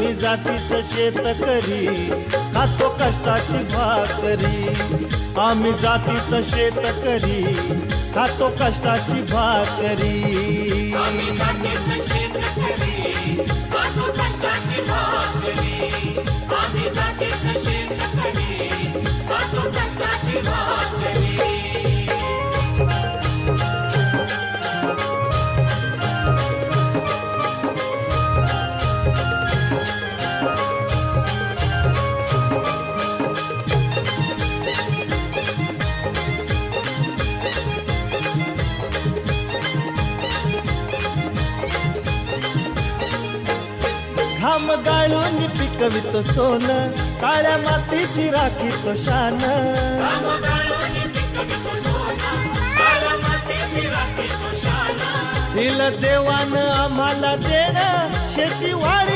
आम्ही जातीचं शेतकरी खातो कष्टाची भाकरी आम्ही जातीचं शेतकरी खातो कष्टाची भाकरी आम्ही जातीचं शेतकरी खातो कष्टाची भाकरी आम्ही जातीचं शेतकरी खातो कष्टाची भाकरी घाम गाळून पिकवितो सोनं काळ्या मातीची राखीतो शान दिल देवानं आम्हाला देणं शेती वाढ